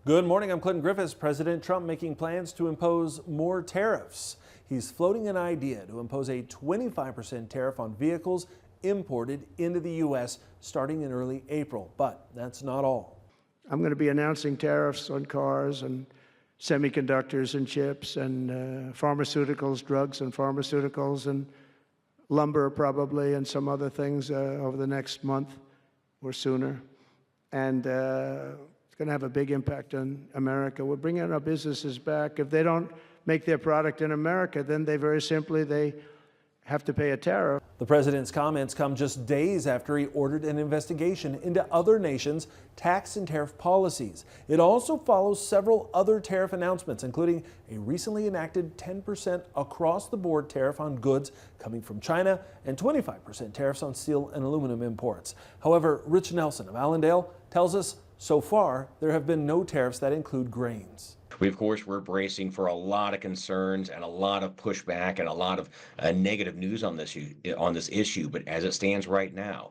Good morning, I'm Clinton Griffiths. President Trump making plans to impose more tariffs. He's floating an idea to impose a 25% tariff on vehicles imported into the U.S. starting in early April. But that's not all. I'm going to be announcing tariffs on cars and semiconductors and chips and pharmaceuticals, drugs and pharmaceuticals, and lumber probably, and some other things over the next month or sooner. And it's going to have a big impact on America. We're bringing our businesses back. If they don't make their product in America, then they have to pay a tariff. The president's comments come just days after he ordered an investigation into other nations' tax and tariff policies. It also follows several other tariff announcements, including a recently enacted 10% across-the-board tariff on goods coming from China and 25% tariffs on steel and aluminum imports. However, Rich Nelson of Allendale tells us so far there have been no tariffs that include grains. We, of course, we're bracing for a lot of concerns and a lot of pushback and a lot of negative news on this issue. But as it stands right now,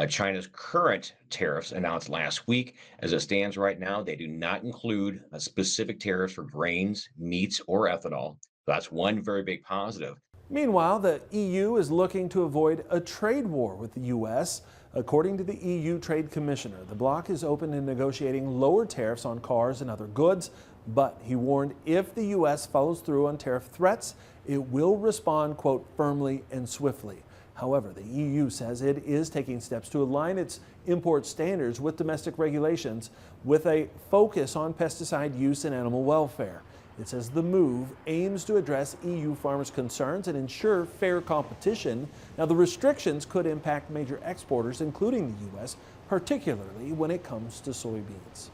China's current tariffs announced last week, as it stands right now, they do not include specific tariffs for grains, meats, or ethanol. That's one very big positive. Meanwhile, the EU is looking to avoid a trade war with the U.S. According to the EU Trade Commissioner, the bloc is open to negotiating lower tariffs on cars and other goods, but he warned if the U.S. follows through on tariff threats, it will respond, quote, firmly and swiftly. However, the EU says it is taking steps to align its import standards with domestic regulations with a focus on pesticide use and animal welfare. It says the move aims to address EU farmers' concerns and ensure fair competition. Now, the restrictions could impact major exporters, including the U.S., particularly when it comes to soybeans.